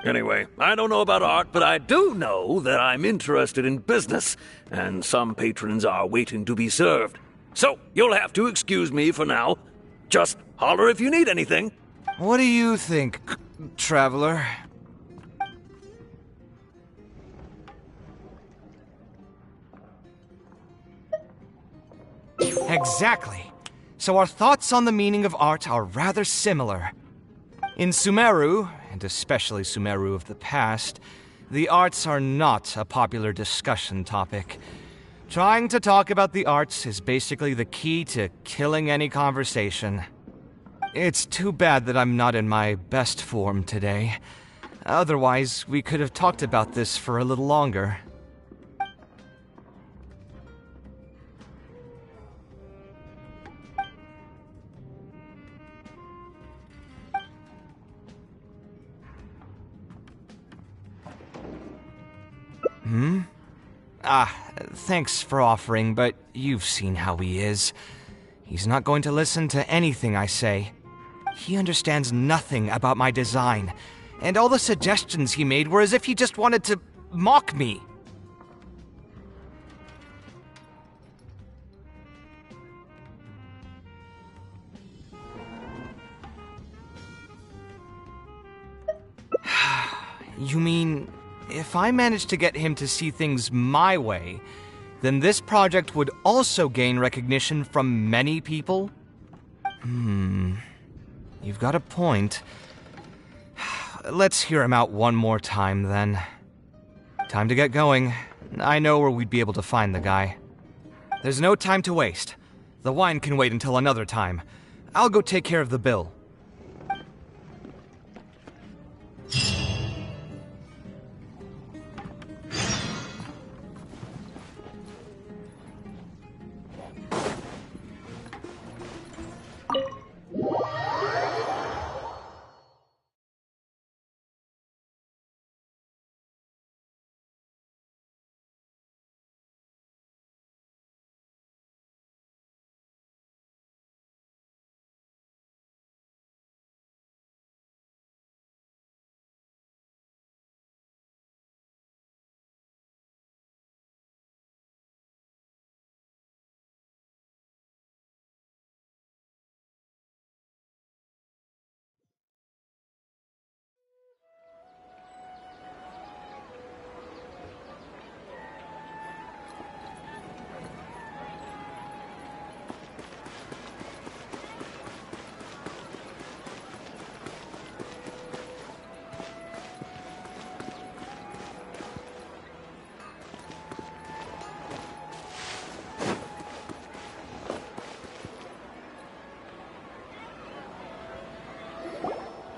Anyway, I don't know about art, but I do know that I'm interested in business, and some patrons are waiting to be served. So, you'll have to excuse me for now. Just holler if you need anything. What do you think, traveler? Exactly. So our thoughts on the meaning of art are rather similar. In Sumeru, and especially Sumeru of the past, the arts are not a popular discussion topic. Trying to talk about the arts is basically the key to killing any conversation. It's too bad that I'm not in my best form today. Otherwise, we could have talked about this for a little longer. Thanks for offering, but you've seen how he is. He's not going to listen to anything I say. He understands nothing about my design, and all the suggestions he made were as if he just wanted to mock me. You mean, if I managed to get him to see things my way, then this project would also gain recognition from many people? You've got a point. Let's hear him out one more time, then. Time to get going. I know where we'd be able to find the guy. There's no time to waste. The wine can wait until another time. I'll go take care of the bill.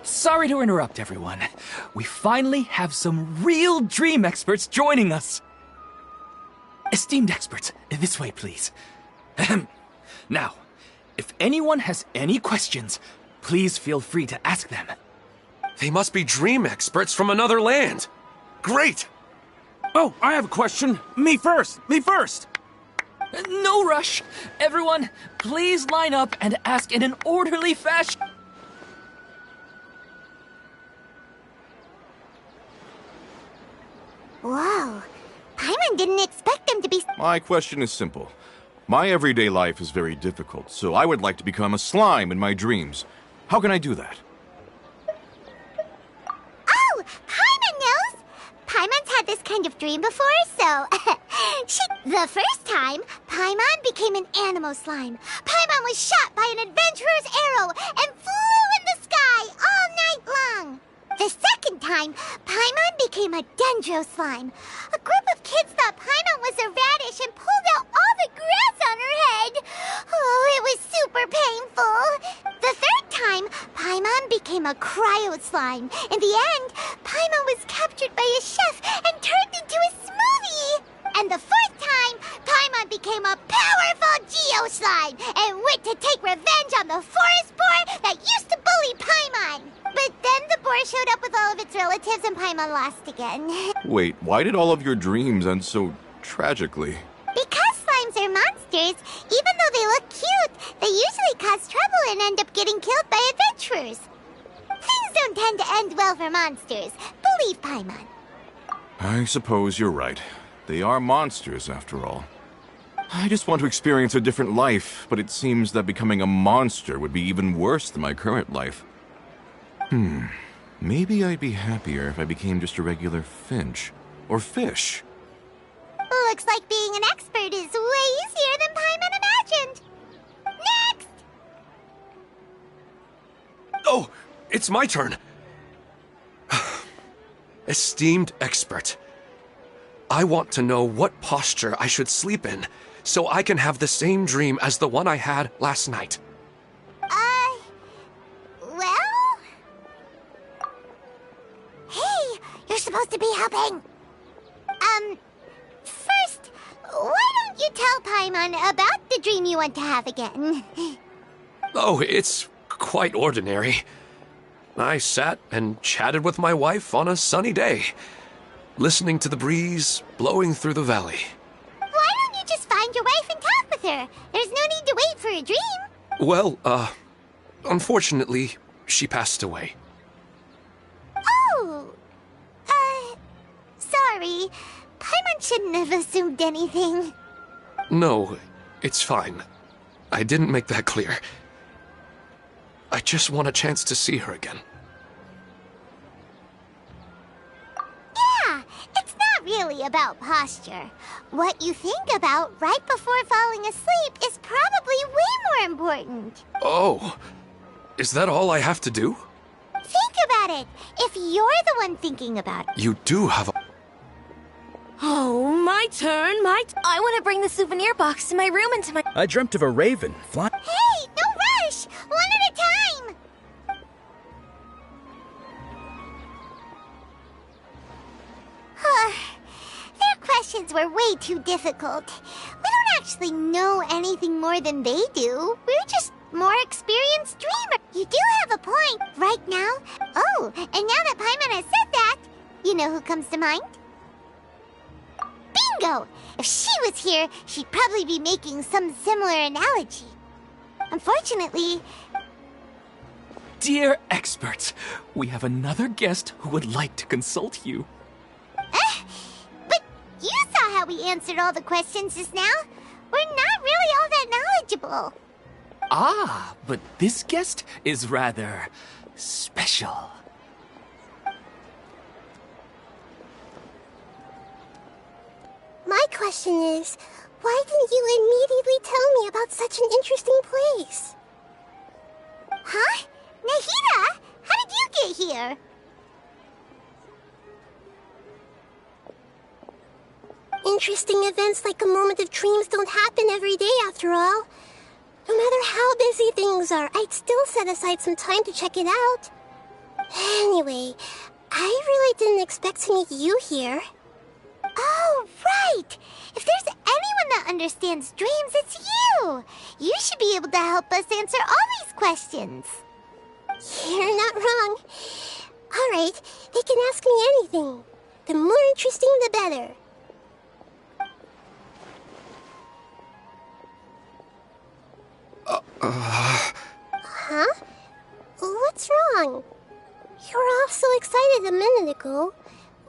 Sorry to interrupt, everyone. We finally have some real dream experts joining us. Esteemed experts, this way, please. Ahem. Now, if anyone has any questions, please feel free to ask them. They must be dream experts from another land. Great! Oh, I have a question. Me first! Me first! No rush. Everyone, please line up and ask in an orderly fashion. Whoa. Paimon didn't expect them to be... My question is simple. My everyday life is very difficult, so I would like to become a slime in my dreams. How can I do that? Oh! Paimon knows! Paimon's had this kind of dream before, so... The first time, Paimon became an animal slime. Paimon was shot by an adventurer's arrow and flew in the sky all night long. The second time, Paimon became a dendro slime. A group of kids thought Paimon was a radish and pulled out all the grass on her head. Oh, it was super painful. The third time, Paimon became a cryo slime. In the end, Paimon was captured by a chef and turned into a smoothie. And the fourth time, Paimon became a powerful Geo slime and went to take revenge on the forest boar that used to bully Paimon. But then the boar showed up with all of its relatives and Paimon lost again. Wait, why did all of your dreams end so tragically? Because slimes are monsters, even though they look cute, they usually cause trouble and end up getting killed by adventurers. Things don't tend to end well for monsters. believe Paimon. I suppose you're right. They are monsters, after all. I just want to experience a different life, but it seems that becoming a monster would be even worse than my current life. Maybe I'd be happier if I became just a regular finch. Or fish. Looks like being an expert is way easier than Paimon imagined. Next! Oh, it's my turn. Esteemed expert, I want to know what posture I should sleep in so I can have the same dream as the one I had last night. Well? Hey, you're supposed to be helping. First, why don't you tell Paimon about the dream you want to have again? Oh, it's quite ordinary. I sat and chatted with my wife on a sunny day, listening to the breeze blowing through the valley. Why don't you just find your wife and talk with her? There's no need to wait for a dream. Well, unfortunately, she passed away. Oh, sorry. Paimon shouldn't have assumed anything. No, it's fine. I didn't make that clear. I just want a chance to see her again. Yeah, it's not really about posture. What you think about right before falling asleep is probably way more important. Oh, is that all I have to do? Think about it. If you're the one thinking about it. You do have a... Oh, my turn, I want to bring the souvenir box to my room and to my... I dreamt of a raven flying. Hey, no rush! One at a time! Their questions were way too difficult. We don't actually know anything more than they do. We're just more experienced dreamers. You do have a point right now. Oh, and now that Paimon has said that, you know who comes to mind? Bingo! If she was here, she'd probably be making some similar analogy. Unfortunately... Dear experts, we have another guest who would like to consult you. But you saw how we answered all the questions just now. We're not really all that knowledgeable. Ah, but this guest is rather special. My question is, why didn't you immediately tell me about such an interesting place? Huh? Nahida, how did you get here? Interesting events like a moment of dreams don't happen every day after all. No matter how busy things are, I'd still set aside some time to check it out. Anyway, I really didn't expect to meet you here. Oh, right! If there's anyone that understands dreams, it's you! You should be able to help us answer all these questions. You're not wrong. Alright, they can ask me anything. The more interesting, the better. Huh? What's wrong? You were all so excited a minute ago.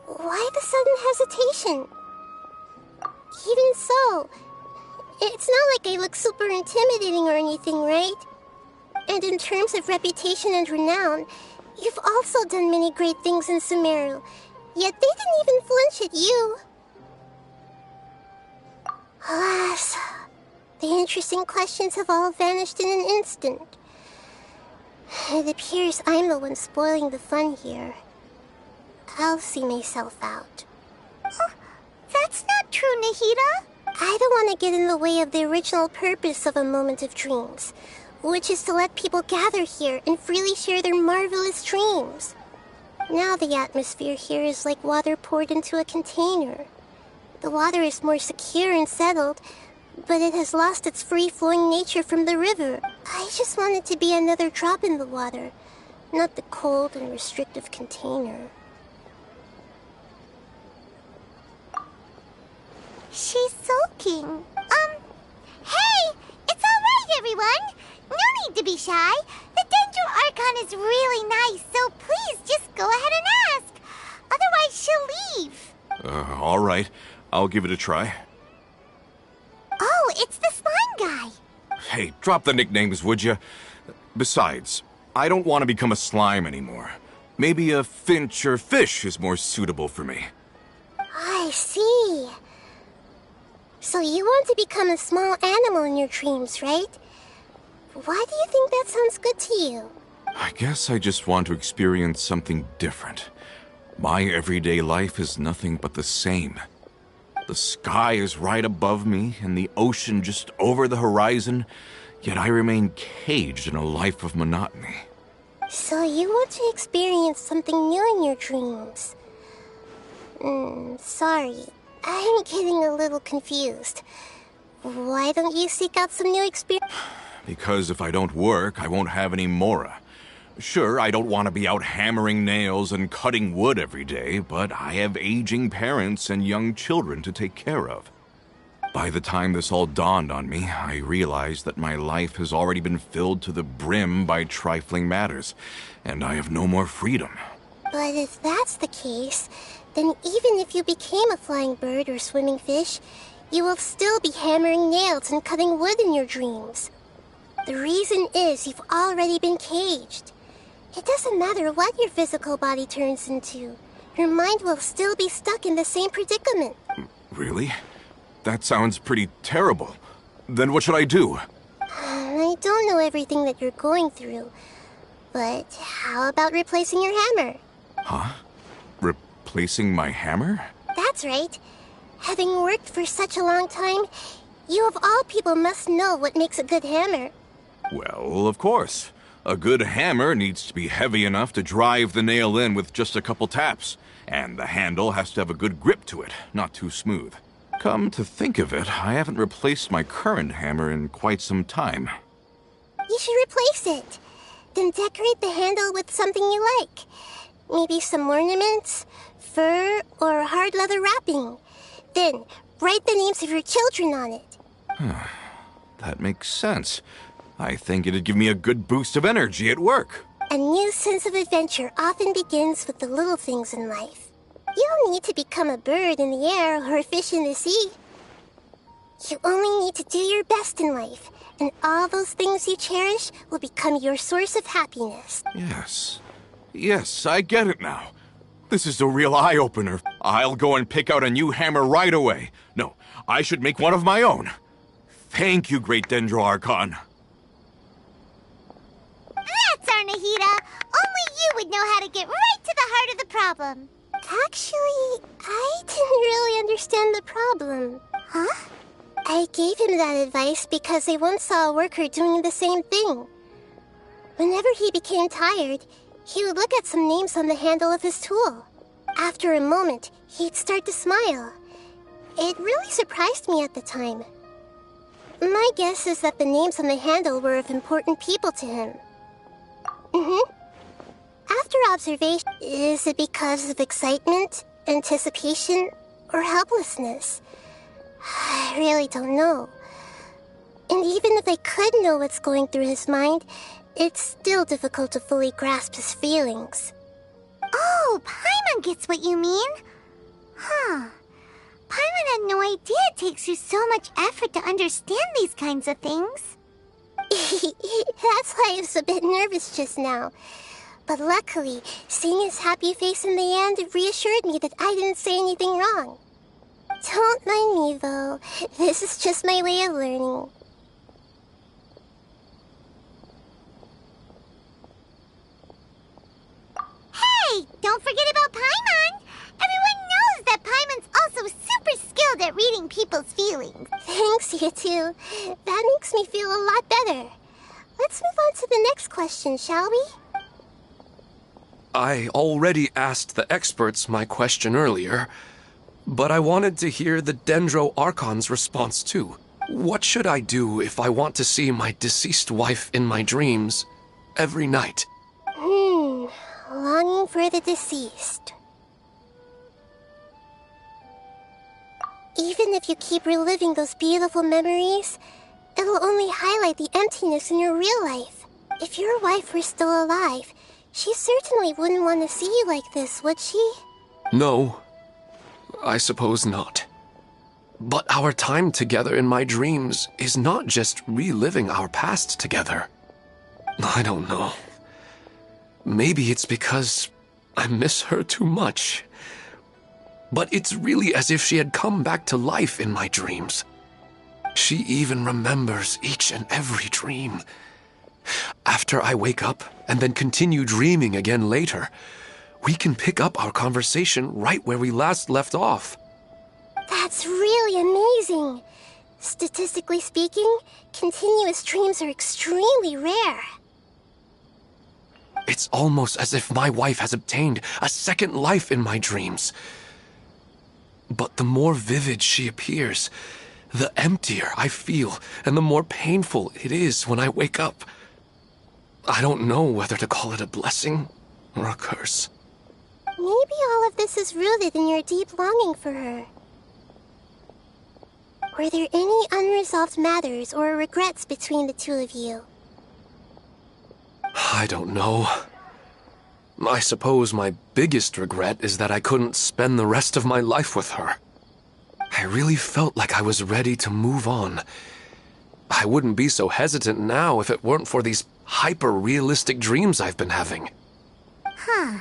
Why the sudden hesitation? Even so, it's not like I look super intimidating or anything, right? And in terms of reputation and renown, you've also done many great things in Sumeru, yet they didn't even flinch at you. Alas, the interesting questions have all vanished in an instant. It appears I'm the one spoiling the fun here. I'll see myself out. Oh, that's not true, Nahida. I don't want to get in the way of the original purpose of a Moment of Dreams, which is to let people gather here and freely share their marvelous dreams. Now the atmosphere here is like water poured into a container. The water is more secure and settled, but it has lost its free-flowing nature from the river. I just want it to be another drop in the water, not the cold and restrictive container. She's sulking. Hey! It's alright, everyone! No need to be shy. The Dendro Archon is really nice, so please just go ahead and ask. Otherwise, should leave. All right. I'll give it a try. Oh, it's the slime guy. Hey, drop the nicknames, would you? Besides, I don't want to become a slime anymore. Maybe a finch or fish is more suitable for me. I see. So you want to become a small animal in your dreams, right? Why do you think that sounds good to you? I guess I just want to experience something different. My everyday life is nothing but the same. The sky is right above me and the ocean just over the horizon, yet I remain caged in a life of monotony. So you want to experience something new in your dreams? Sorry. I'm getting a little confused. Why don't you seek out some new experience? Because if I don't work, I won't have any Mora. Sure, I don't want to be out hammering nails and cutting wood every day, but I have aging parents and young children to take care of. By the time this all dawned on me, I realized that my life has already been filled to the brim by trifling matters, and I have no more freedom. But if that's the case, then even if you became a flying bird or swimming fish, you will still be hammering nails and cutting wood in your dreams. The reason is you've already been caged. It doesn't matter what your physical body turns into. Your mind will still be stuck in the same predicament. Really? That sounds pretty terrible. Then what should I do? I don't know everything that you're going through, but how about replacing your hammer? Huh? Replacing my hammer? That's right. Having worked for such a long time, you of all people must know what makes a good hammer. Well, of course. A good hammer needs to be heavy enough to drive the nail in with just a couple taps, and the handle has to have a good grip to it, not too smooth. Come to think of it, I haven't replaced my current hammer in quite some time. You should replace it. Then decorate the handle with something you like. Maybe some ornaments, fur, or hard leather wrapping. Then write the names of your children on it. That makes sense. I think it'd give me a good boost of energy at work. A new sense of adventure often begins with the little things in life. You don't need to become a bird in the air or a fish in the sea. You only need to do your best in life, and all those things you cherish will become your source of happiness. Yes, I get it now. This is a real eye-opener. I'll go and pick out a new hammer right away. No, I should make one of my own. Thank you, Great Dendro Archon. That's our Nahida. Only you would know how to get right to the heart of the problem. Actually, I didn't really understand the problem. Huh? I gave him that advice because I once saw a worker doing the same thing. Whenever he became tired, he would look at some names on the handle of his tool. After a moment, he'd start to smile. It really surprised me at the time. My guess is that the names on the handle were of important people to him. After observation, is it because of excitement, anticipation, or helplessness? I really don't know. And even if I could know what's going through his mind, it's still difficult to fully grasp his feelings. Oh, Paimon gets what you mean. Huh. Paimon had no idea it takes you so much effort to understand these kinds of things. That's why I was a bit nervous just now. But luckily, seeing his happy face in the end reassured me that I didn't say anything wrong. Don't mind me, though. This is just my way of learning. Hey, don't forget about Paimon. Everyone knows that Paimon's also super skilled at reading people's feelings. Thanks, you two. That makes me feel a lot better. Let's move on to the next question, shall we? I already asked the experts my question earlier, but I wanted to hear the Dendro Archon's response too. What should I do if I want to see my deceased wife in my dreams every night? Longing for the deceased. Even if you keep reliving those beautiful memories, it'll only highlight the emptiness in your real life. If your wife were still alive, she certainly wouldn't want to see you like this, would she? No, I suppose not. But our time together in my dreams is not just reliving our past together. I don't know. Maybe it's because I miss her too much. But it's really as if she had come back to life in my dreams. She even remembers each and every dream. After I wake up and then continue dreaming again later, we can pick up our conversation right where we last left off. That's really amazing. Statistically speaking, continuous dreams are extremely rare. It's almost as if my wife has obtained a second life in my dreams. But the more vivid she appears, the emptier I feel, and the more painful it is when I wake up. I don't know whether to call it a blessing or a curse. Maybe all of this is rooted in your deep longing for her. Were there any unresolved matters or regrets between the two of you? I don't know. I suppose my biggest regret is that I couldn't spend the rest of my life with her. I really felt like I was ready to move on. I wouldn't be so hesitant now if it weren't for these hyper-realistic dreams I've been having. Huh.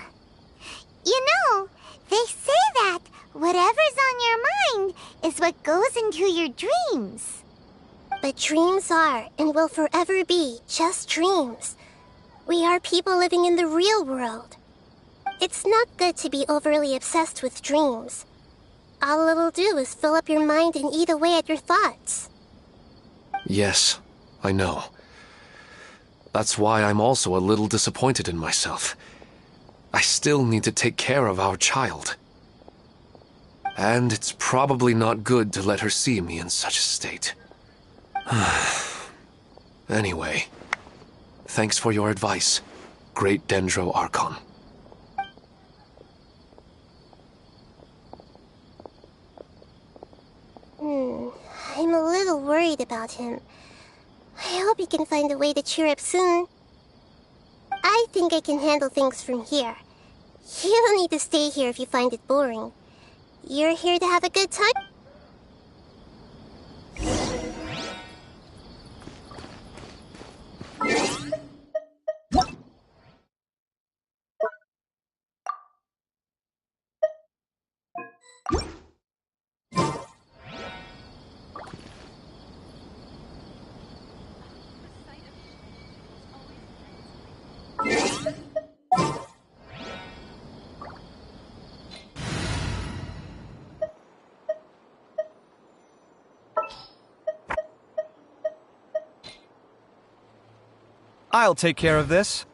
You know, they say that whatever's on your mind is what goes into your dreams. But dreams are, and will forever be, just dreams. We are people living in the real world. It's not good to be overly obsessed with dreams. All it'll do is fill up your mind and eat away at your thoughts. Yes, I know. That's why I'm also a little disappointed in myself. I still need to take care of our child. And it's probably not good to let her see me in such a state. Anyway, thanks for your advice, Great Dendro Archon. I'm a little worried about him. I hope he can find a way to cheer up soon. I think I can handle things from here. You don't need to stay here if you find it boring. You're here to have a good time? I'll take care of this.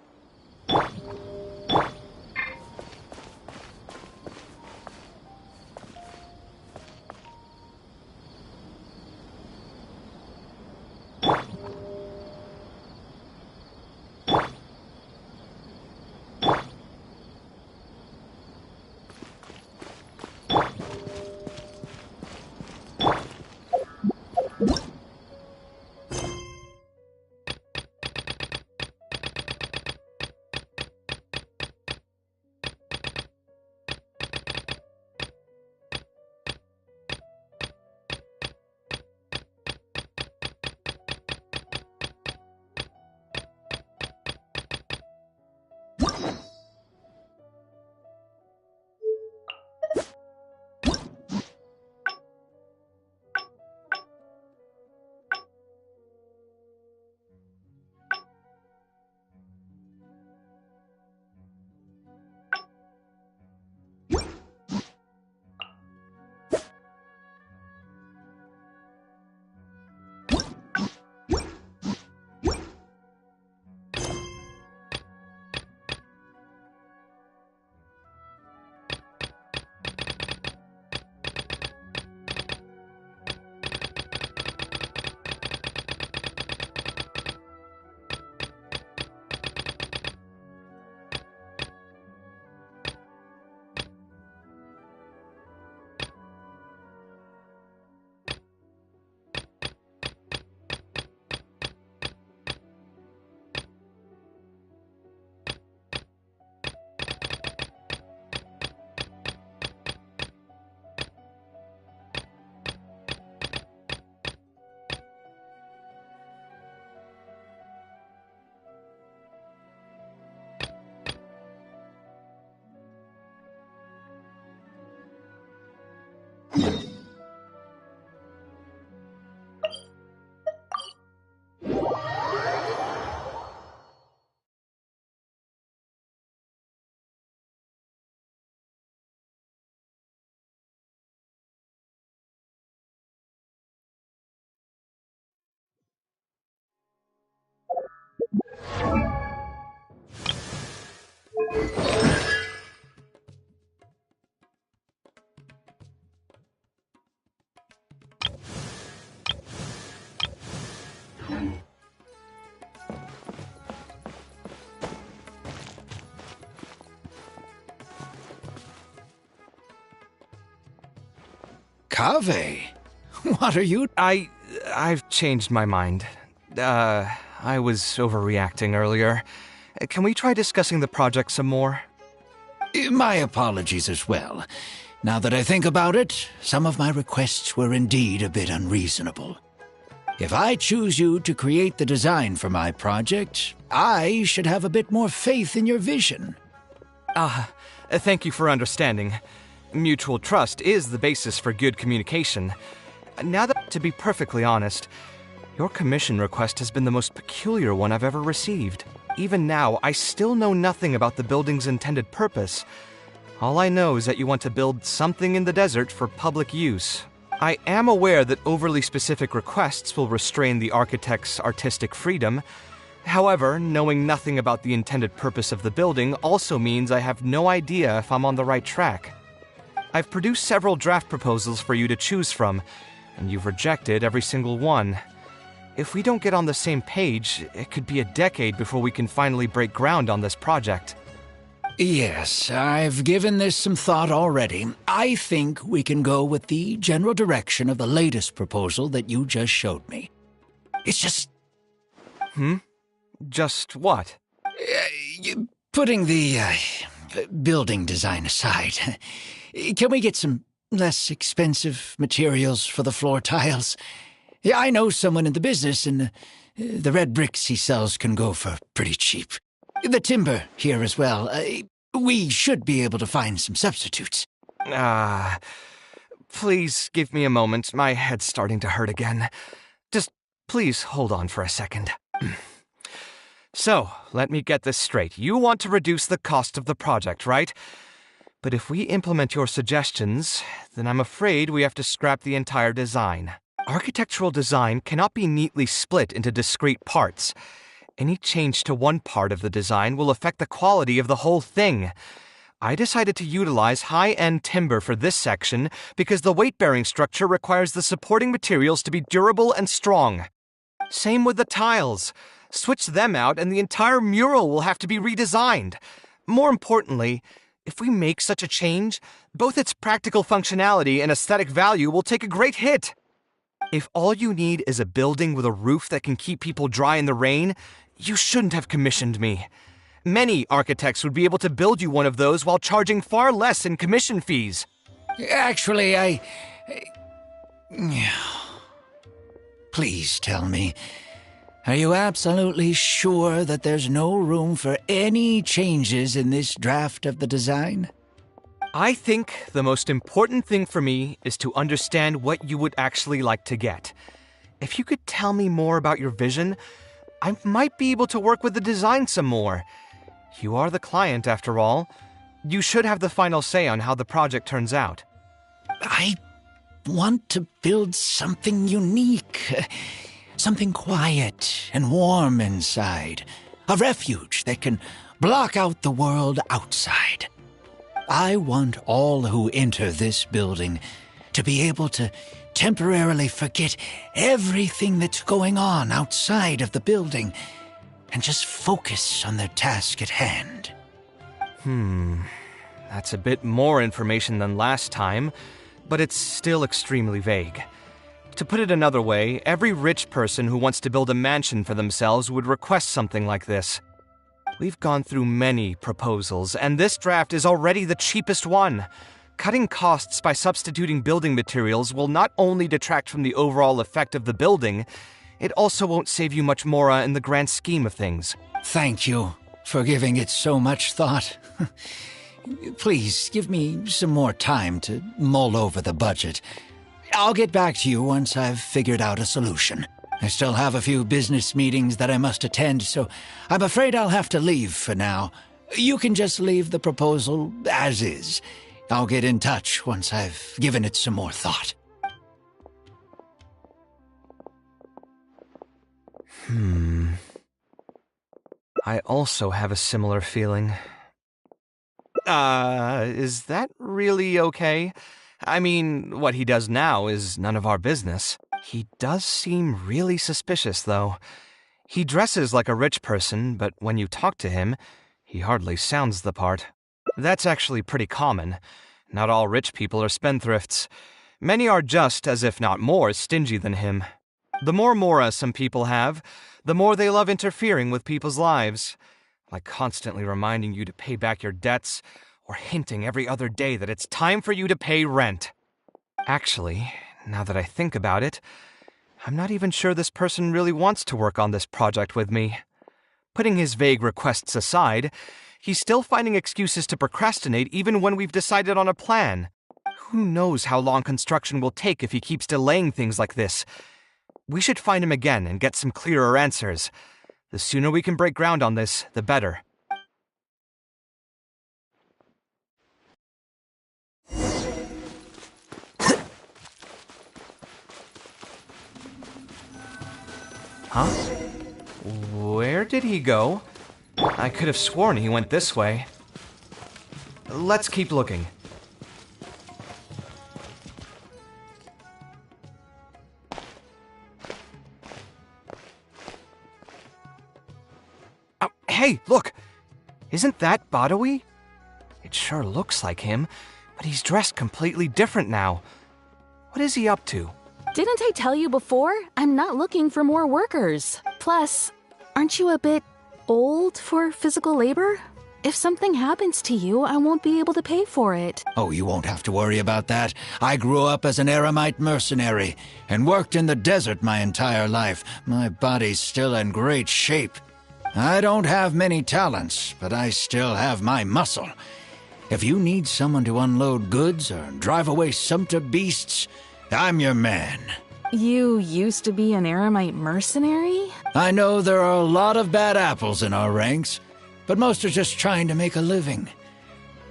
Kaveh, what are you... I've changed my mind. I was overreacting earlier. Can we try discussing the project some more? My apologies as well. Now that I think about it, some of my requests were indeed a bit unreasonable. If I choose you to create the design for my project, I should have a bit more faith in your vision. Thank you for understanding. Mutual trust is the basis for good communication. Now that, to be perfectly honest, your commission request has been the most peculiar one I've ever received. Even now, I still know nothing about the building's intended purpose. All I know is that you want to build something in the desert for public use. I am aware that overly specific requests will restrain the architect's artistic freedom. However, knowing nothing about the intended purpose of the building also means I have no idea if I'm on the right track. I've produced several draft proposals for you to choose from, and you've rejected every single one. If we don't get on the same page, it could be a decade before we can finally break ground on this project. Yes, I've given this some thought already. I think we can go with the general direction of the latest proposal that you just showed me. It's just... Just what? Putting the building design aside, can we get some less expensive materials for the floor tiles? Yeah, I know someone in the business, and the red bricks he sells can go for pretty cheap. The timber here as well. We should be able to find some substitutes. Please give me a moment. My head's starting to hurt again. Just please hold on for a second. So, let me get this straight. You want to reduce the cost of the project, right? But if we implement your suggestions, then I'm afraid we have to scrap the entire design. Architectural design cannot be neatly split into discrete parts. Any change to one part of the design will affect the quality of the whole thing. I decided to utilize high-end timber for this section because the weight-bearing structure requires the supporting materials to be durable and strong. Same with the tiles. Switch them out and the entire mural will have to be redesigned. More importantly, if we make such a change, both its practical functionality and aesthetic value will take a great hit. If all you need is a building with a roof that can keep people dry in the rain, you shouldn't have commissioned me. Many architects would be able to build you one of those while charging far less in commission fees. Actually, Please tell me, are you absolutely sure that there's no room for any changes in this draft of the design? I think the most important thing for me is to understand what you would actually like to get. If you could tell me more about your vision, I might be able to work with the design some more. You are the client, after all. You should have the final say on how the project turns out. I want to build something unique. Something quiet and warm inside. A refuge that can block out the world outside. I want all who enter this building to be able to temporarily forget everything that's going on outside of the building and just focus on their task at hand. That's a bit more information than last time, but it's still extremely vague. To put it another way, every rich person who wants to build a mansion for themselves would request something like this. We've gone through many proposals, and this draft is already the cheapest one. Cutting costs by substituting building materials will not only detract from the overall effect of the building, it also won't save you much more in the grand scheme of things. Thank you for giving it so much thought. Please, give me some more time to mull over the budget. I'll get back to you once I've figured out a solution. I still have a few business meetings that I must attend, so I'm afraid I'll have to leave for now. You can just leave the proposal as is. I'll get in touch once I've given it some more thought. I also have a similar feeling. Is that really okay? I mean, what he does now is none of our business. He does seem really suspicious, though. He dresses like a rich person, but when you talk to him, he hardly sounds the part. That's actually pretty common. Not all rich people are spendthrifts. Many are just, as if not more, stingy than him. The more mora some people have, the more they love interfering with people's lives, like constantly reminding you to pay back your debts, or hinting every other day that it's time for you to pay rent. Actually, now that I think about it, I'm not even sure this person really wants to work on this project with me. Putting his vague requests aside, he's still finding excuses to procrastinate even when we've decided on a plan. Who knows how long construction will take if he keeps delaying things like this? We should find him again and get some clearer answers. The sooner we can break ground on this, the better. Huh? Where did he go? I could have sworn he went this way. Let's keep looking. Hey, look! Isn't that Badawi? It sure looks like him, but he's dressed completely different now. What is he up to? Didn't I tell you before? I'm not looking for more workers. Plus, aren't you a bit old for physical labor? If something happens to you, I won't be able to pay for it. Oh, you won't have to worry about that. I grew up as an Eremite mercenary and worked in the desert my entire life. My body's still in great shape. I don't have many talents, but I still have my muscle. If you need someone to unload goods or drive away sumpter beasts, I'm your man. You used to be an Eremite mercenary? I know there are a lot of bad apples in our ranks, but most are just trying to make a living.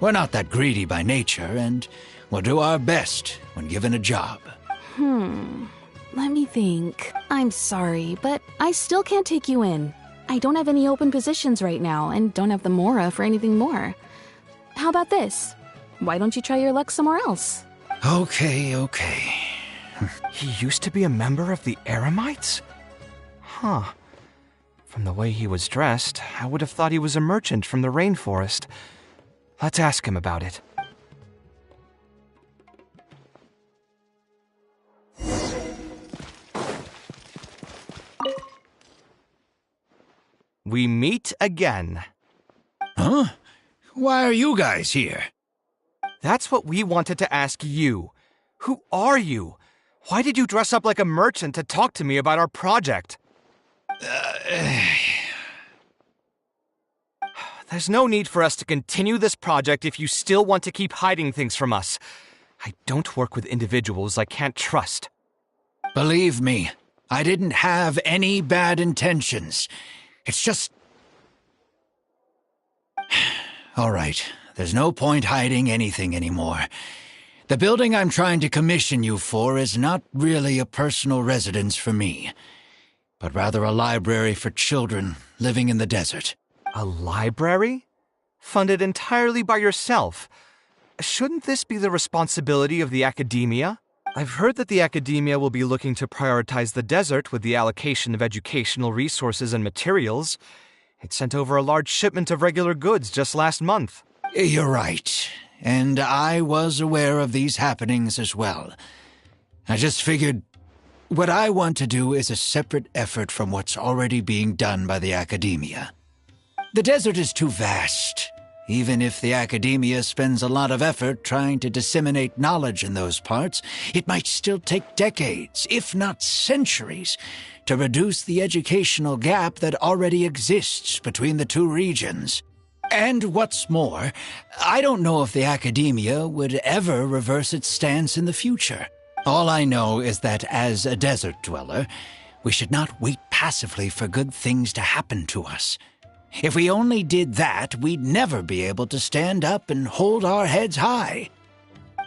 We're not that greedy by nature, and we'll do our best when given a job. Let me think. I'm sorry, but I still can't take you in. I don't have any open positions right now, and don't have the mora for anything more. How about this? Why don't you try your luck somewhere else? Okay. He used to be a member of the Eremites? Huh. From the way he was dressed, I would have thought he was a merchant from the rainforest. Let's ask him about it. We meet again. Huh? Why are you guys here? That's what we wanted to ask you. Who are you? Why did you dress up like a merchant to talk to me about our project? There's no need for us to continue this project if you still want to keep hiding things from us. I don't work with individuals I can't trust. Believe me, I didn't have any bad intentions. It's just... All right, there's no point hiding anything anymore. The building I'm trying to commission you for is not really a personal residence for me, but rather a library for children living in the desert. A library? Funded entirely by yourself? Shouldn't this be the responsibility of the academia? I've heard that the academia will be looking to prioritize the desert with the allocation of educational resources and materials. It sent over a large shipment of regular goods just last month. You're right, and I was aware of these happenings as well. I just figured what I want to do is a separate effort from what's already being done by the academia. The desert is too vast. Even if the academia spends a lot of effort trying to disseminate knowledge in those parts, it might still take decades, if not centuries, to reduce the educational gap that already exists between the two regions. And what's more, I don't know if the academia would ever reverse its stance in the future. All I know is that as a desert dweller, we should not wait passively for good things to happen to us. If we only did that, we'd never be able to stand up and hold our heads high.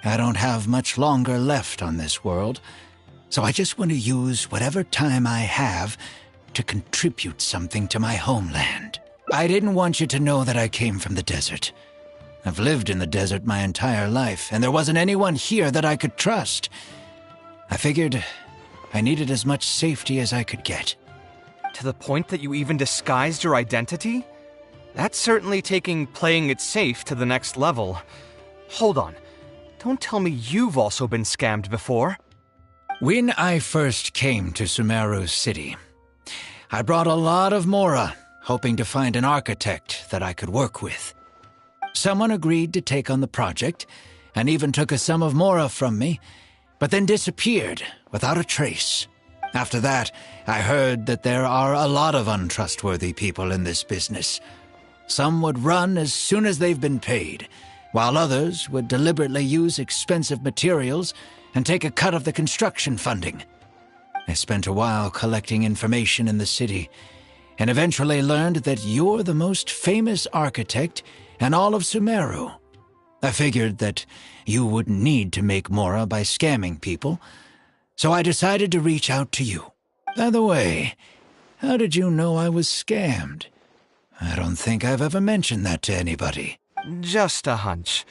I don't have much longer left on this world, so I just want to use whatever time I have to contribute something to my homeland. I didn't want you to know that I came from the desert. I've lived in the desert my entire life, and there wasn't anyone here that I could trust. I figured I needed as much safety as I could get. To the point that you even disguised your identity? That's certainly taking playing it safe to the next level. Hold on. Don't tell me you've also been scammed before. When I first came to Sumeru City, I brought a lot of Mora, hoping to find an architect that I could work with. Someone agreed to take on the project, and even took a sum of Mora from me, but then disappeared without a trace. After that, I heard that there are a lot of untrustworthy people in this business. Some would run as soon as they've been paid, while others would deliberately use expensive materials and take a cut of the construction funding. I spent a while collecting information in the city, and eventually learned that you're the most famous architect in all of Sumeru. I figured that you wouldn't need to make Mora by scamming people, so I decided to reach out to you. By the way, how did you know I was scammed? I don't think I've ever mentioned that to anybody. Just a hunch.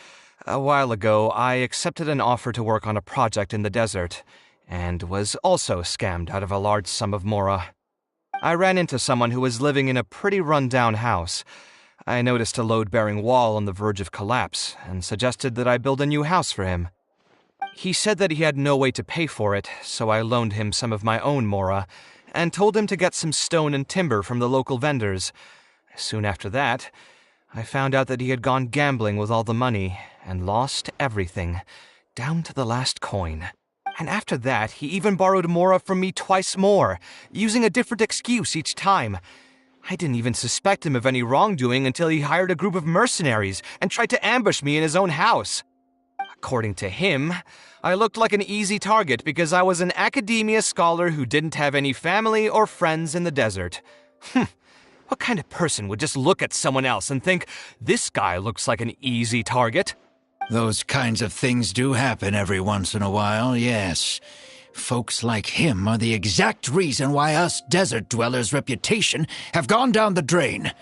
A while ago, I accepted an offer to work on a project in the desert, and was also scammed out of a large sum of Mora. I ran into someone who was living in a pretty run-down house. I noticed a load-bearing wall on the verge of collapse, and suggested that I build a new house for him. He said that he had no way to pay for it, so I loaned him some of my own Mora, and told him to get some stone and timber from the local vendors. Soon after that, I found out that he had gone gambling with all the money, and lost everything, down to the last coin. And after that, he even borrowed Mora from me twice more, using a different excuse each time. I didn't even suspect him of any wrongdoing until he hired a group of mercenaries and tried to ambush me in his own house. According to him, I looked like an easy target because I was an academia scholar who didn't have any family or friends in the desert. What kind of person would just look at someone else and think, this guy looks like an easy target? Those kinds of things do happen every once in a while, yes. Folks like him are the exact reason why us desert dwellers' reputation have gone down the drain.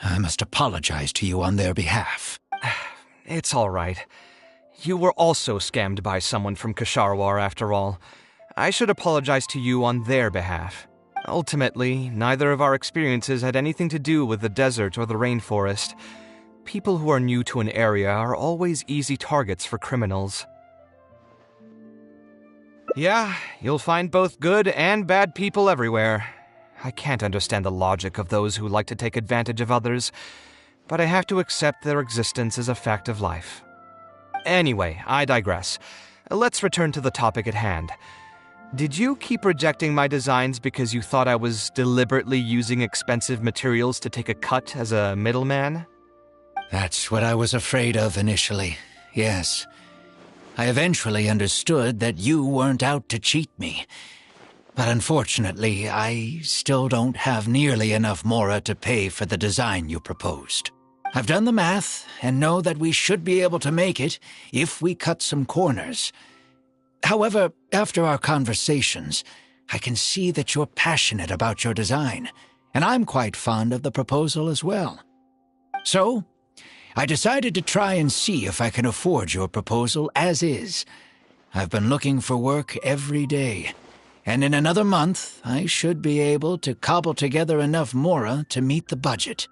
I must apologize to you on their behalf. It's all right. You were also scammed by someone from Kasharwar, after all. I should apologize to you on their behalf. Ultimately, neither of our experiences had anything to do with the desert or the rainforest. People who are new to an area are always easy targets for criminals. Yeah, you'll find both good and bad people everywhere. I can't understand the logic of those who like to take advantage of others, but I have to accept their existence as a fact of life. Anyway, I digress. Let's return to the topic at hand. Did you keep rejecting my designs because you thought I was deliberately using expensive materials to take a cut as a middleman? That's what I was afraid of initially, yes. I eventually understood that you weren't out to cheat me. But unfortunately, I still don't have nearly enough Mora to pay for the design you proposed. I've done the math and know that we should be able to make it if we cut some corners. However, after our conversations, I can see that you're passionate about your design, and I'm quite fond of the proposal as well. So, I decided to try and see if I can afford your proposal as is. I've been looking for work every day, and in another month, I should be able to cobble together enough Mora to meet the budget.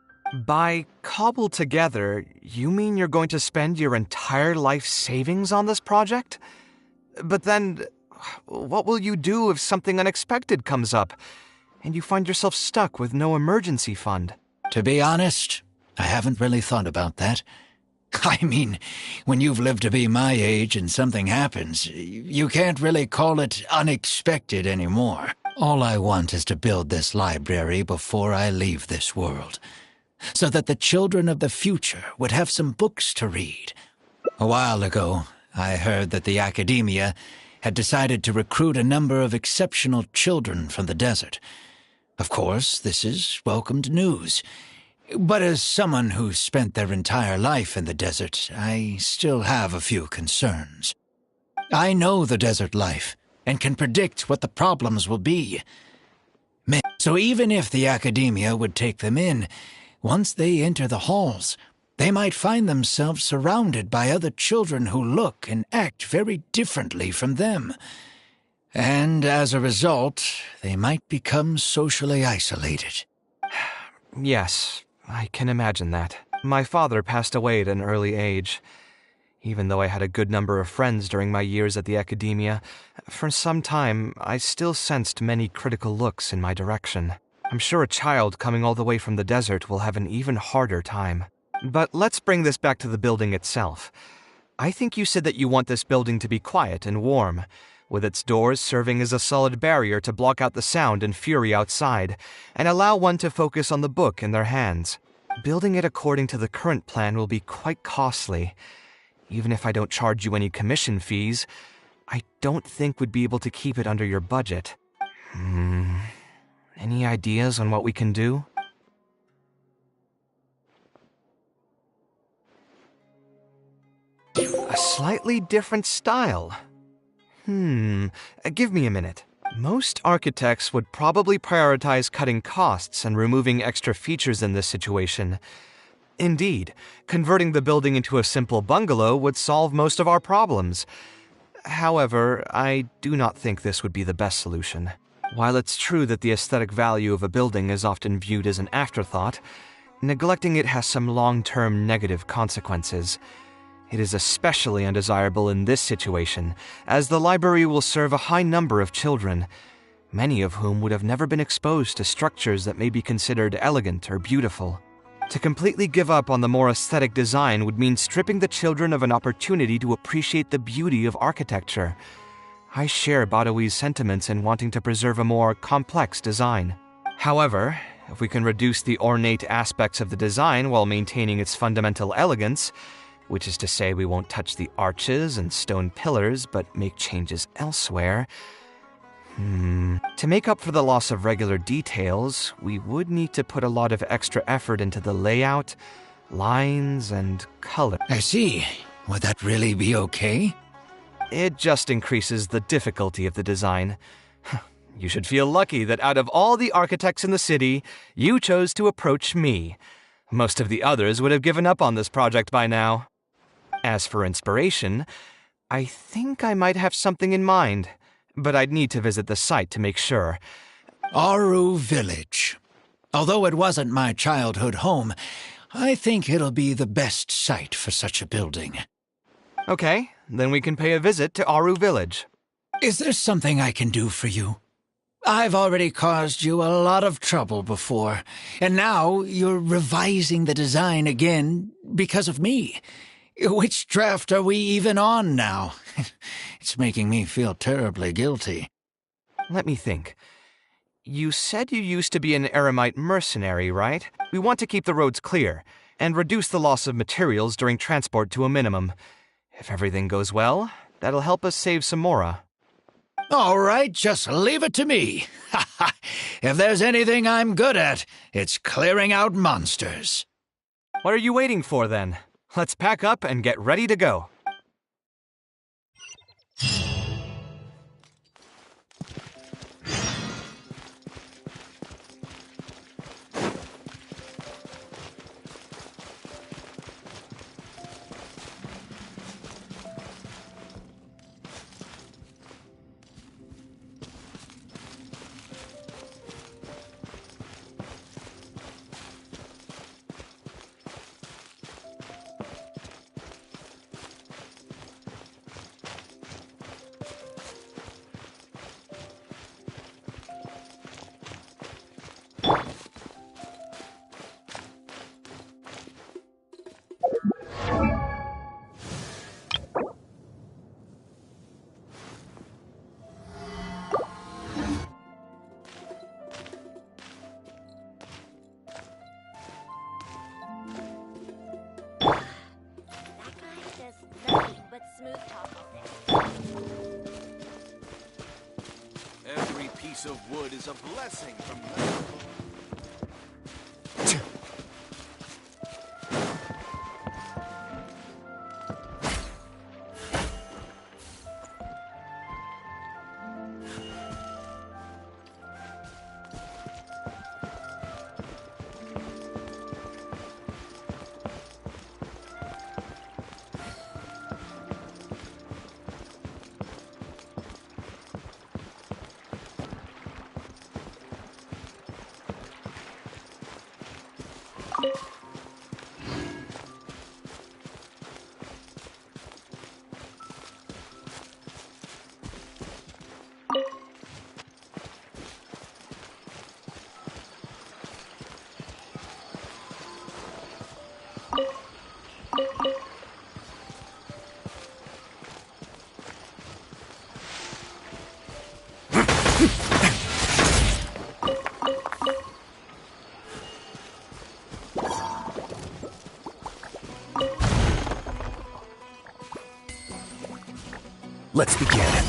By cobble together, you mean you're going to spend your entire life savings on this project? But then, what will you do if something unexpected comes up, and you find yourself stuck with no emergency fund? To be honest, I haven't really thought about that. I mean, when you've lived to be my age and something happens, you can't really call it unexpected anymore. All I want is to build this library before I leave this world, so that the children of the future would have some books to read. A while ago, I heard that the Academia had decided to recruit a number of exceptional children from the desert. Of course, this is welcomed news. But as someone who spent their entire life in the desert, I still have a few concerns. I know the desert life, and can predict what the problems will be. So even if the Academia would take them in, once they enter the halls, they might find themselves surrounded by other children who look and act very differently from them. And as a result, they might become socially isolated. Yes, I can imagine that. My father passed away at an early age. Even though I had a good number of friends during my years at the academia, for some time I still sensed many critical looks in my direction. I'm sure a child coming all the way from the desert will have an even harder time. But let's bring this back to the building itself. I think you said that you want this building to be quiet and warm, with its doors serving as a solid barrier to block out the sound and fury outside, and allow one to focus on the book in their hands. Building it according to the current plan will be quite costly. Even if I don't charge you any commission fees, I don't think we'd be able to keep it under your budget. Any ideas on what we can do? A slightly different style. Give me a minute. Most architects would probably prioritize cutting costs and removing extra features in this situation. Indeed, converting the building into a simple bungalow would solve most of our problems. However, I do not think this would be the best solution. While it's true that the aesthetic value of a building is often viewed as an afterthought, neglecting it has some long-term negative consequences. It is especially undesirable in this situation, as the library will serve a high number of children, many of whom would have never been exposed to structures that may be considered elegant or beautiful. To completely give up on the more aesthetic design would mean stripping the children of an opportunity to appreciate the beauty of architecture. I share Badawi's sentiments in wanting to preserve a more complex design. However, if we can reduce the ornate aspects of the design while maintaining its fundamental elegance, which is to say we won't touch the arches and stone pillars, but make changes elsewhere. To make up for the loss of regular details, we would need to put a lot of extra effort into the layout, lines, and color. I see. Would that really be okay? It just increases the difficulty of the design. You should feel lucky that out of all the architects in the city, you chose to approach me. Most of the others would have given up on this project by now. As for inspiration, I think I might have something in mind, but I'd need to visit the site to make sure. Aaru Village. Although it wasn't my childhood home, I think it'll be the best site for such a building. Okay, then we can pay a visit to Aaru Village. Is there something I can do for you? I've already caused you a lot of trouble before, and now you're revising the design again because of me. Which draft are we even on now? It's making me feel terribly guilty. Let me think. You said you used to be an Eremite mercenary, right? We want to keep the roads clear, and reduce the loss of materials during transport to a minimum. If everything goes well, that'll help us save some Mora. All right, just leave it to me. If there's anything I'm good at, it's clearing out monsters. What are you waiting for, then? Let's pack up and get ready to go. Every piece of wood is a blessing from God. Let's begin.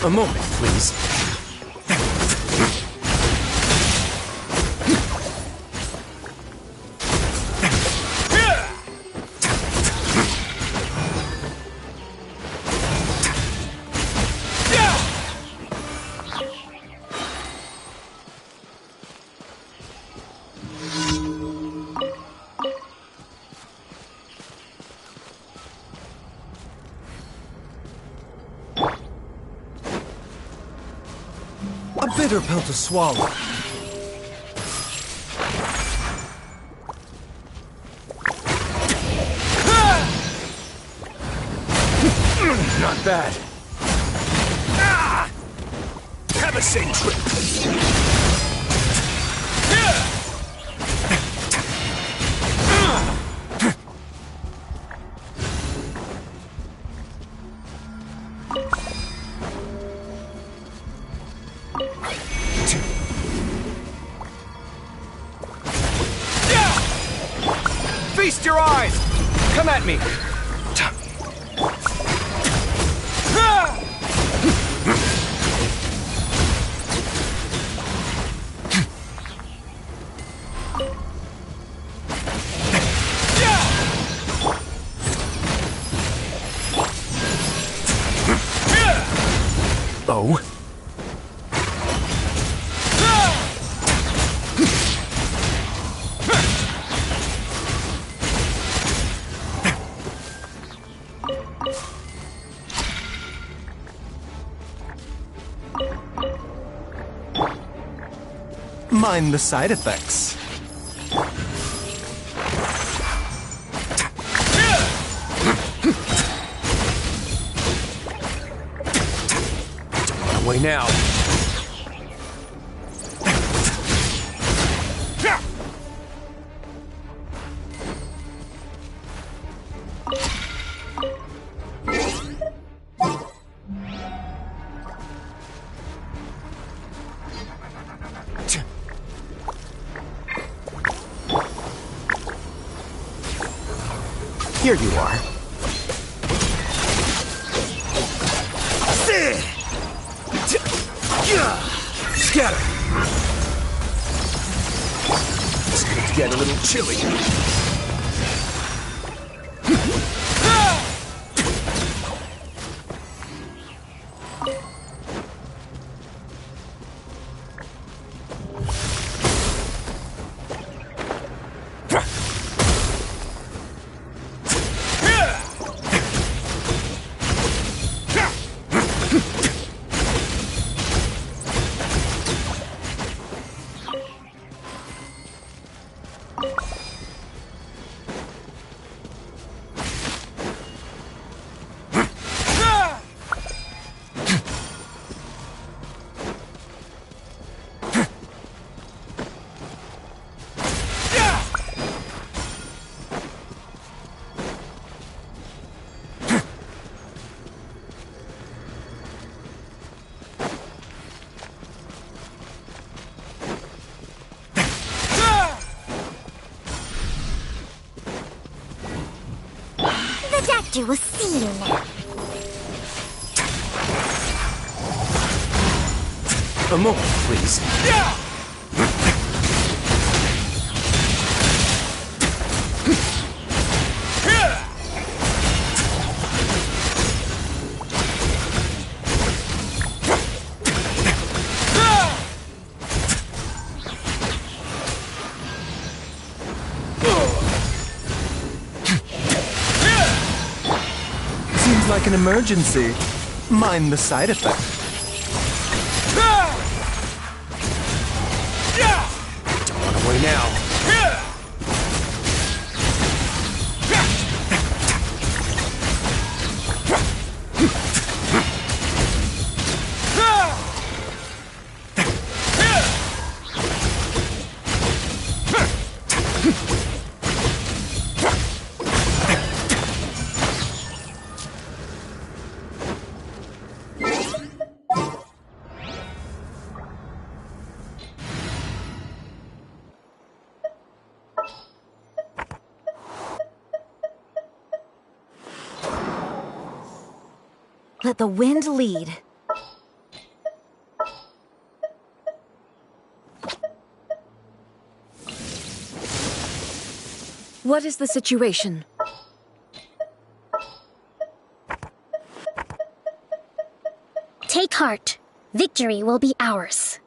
A moment, please. A bitter pill to swallow. Not bad. Have a safe trip. Feast your eyes! Come at me! Oh? Mind the side effects. Don't run away now. Here you are. Scatter! It's going to get a little chilly. You will see you now. A moment, please. Like an emergency. Mind the side effect. Don't run away now. Let the wind lead. What is the situation? Take heart. Victory will be ours.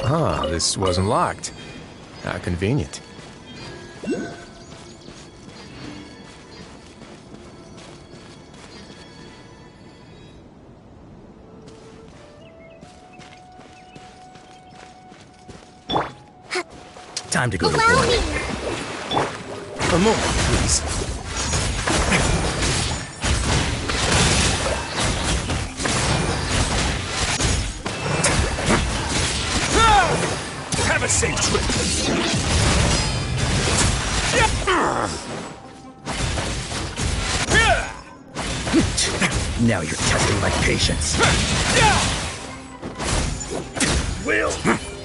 Ah, this wasn't locked. How convenient. Time to go to Allow work. me. A moment, please. Have a safe trip. Now you're testing my patience. We'll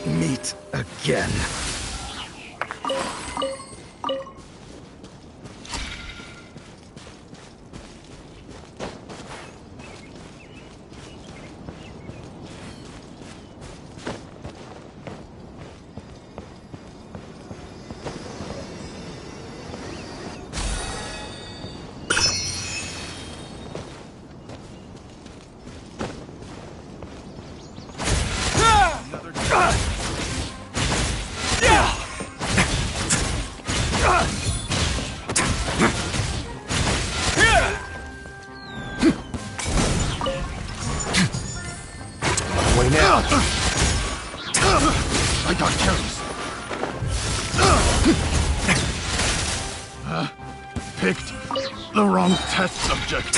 meet again. Way now. I got careless. Picked the wrong test subject.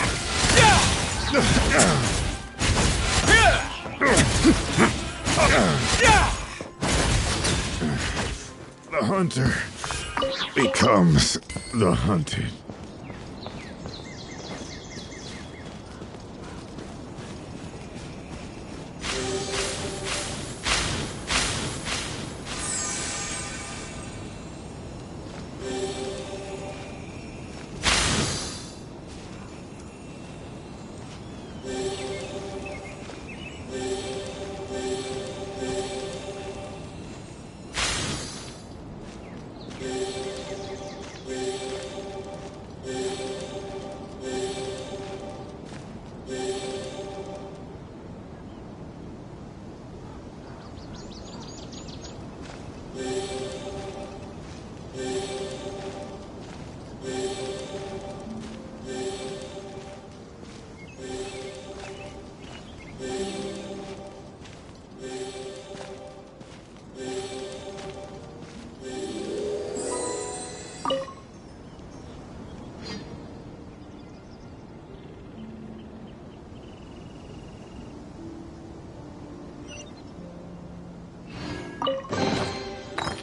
The hunter becomes the hunted.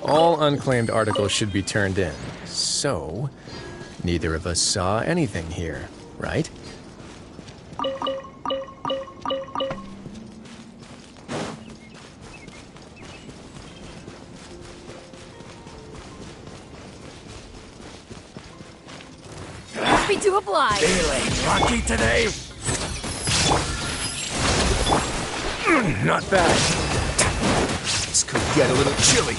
All unclaimed articles should be turned in. So, neither of us saw anything here, right? Happy to oblige. Feeling lucky today? Not bad. This could get a little chilly.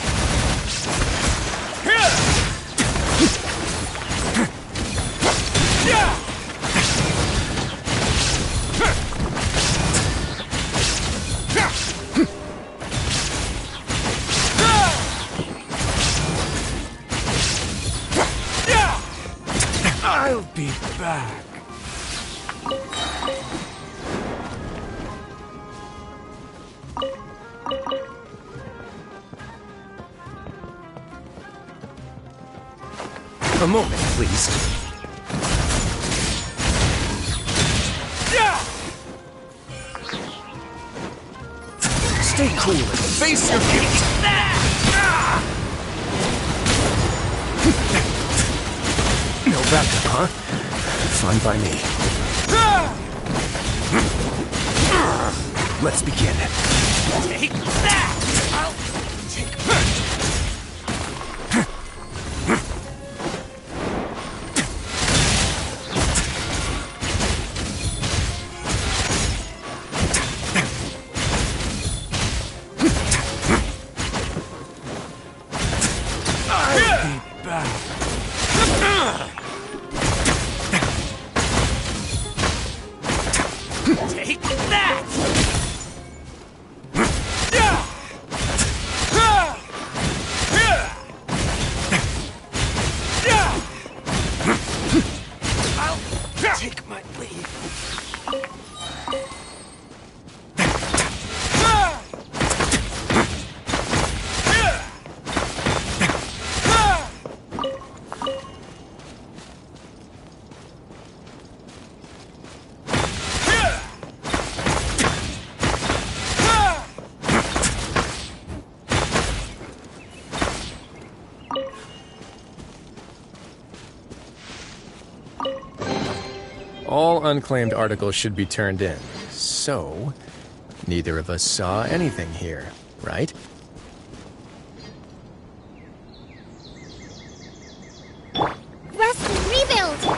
I'll be back. A moment, please. Stay cool and face your fate! No backup, huh? Fine by me. Let's begin. Take that! I'll take Take that! I'll take my leave. All unclaimed articles should be turned in. So, neither of us saw anything here, right? Rest and rebuild!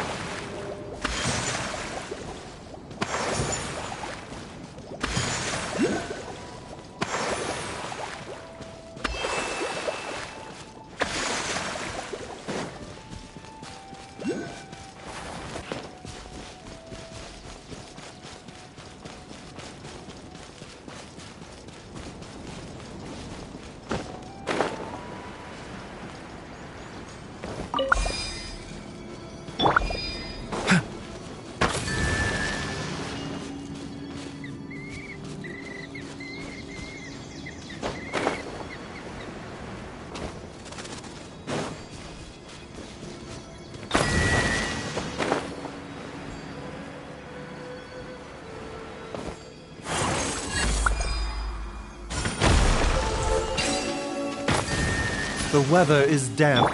The weather is damp.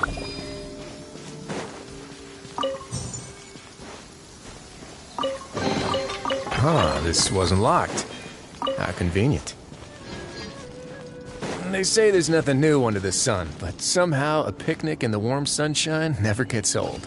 Huh, this wasn't locked. How convenient. They say there's nothing new under the sun, but somehow a picnic in the warm sunshine never gets old.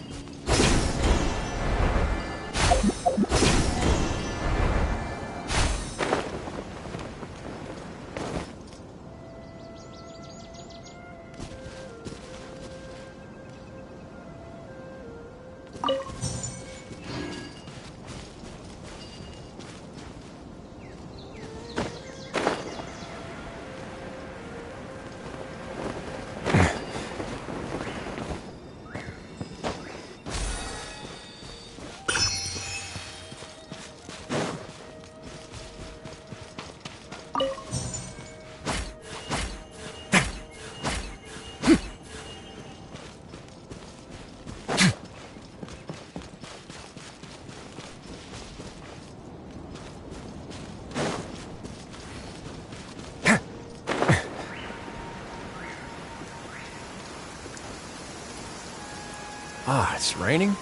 Ah, it's raining?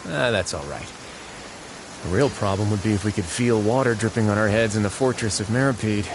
That's all right. The real problem would be if we could feel water dripping on our heads in the fortress of Meropide.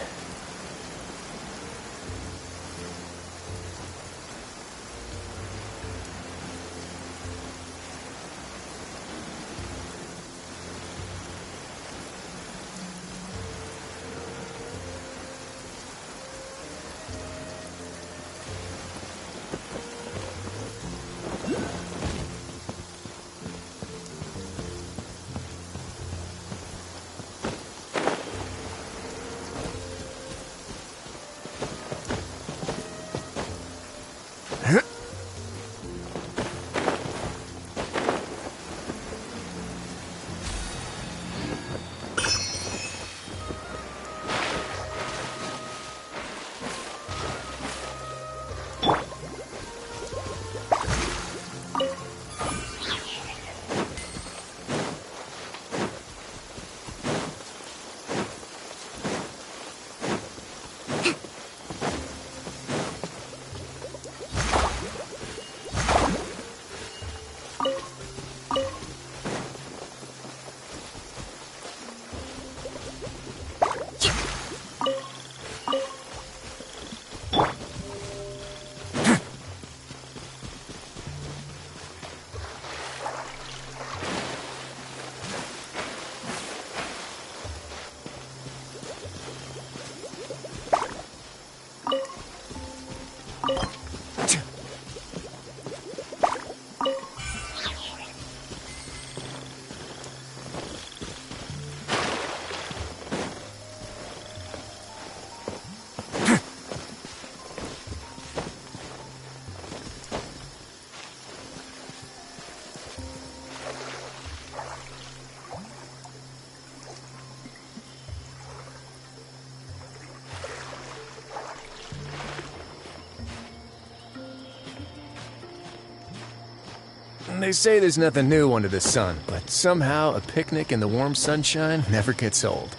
They say there's nothing new under the sun, but somehow a picnic in the warm sunshine never gets old.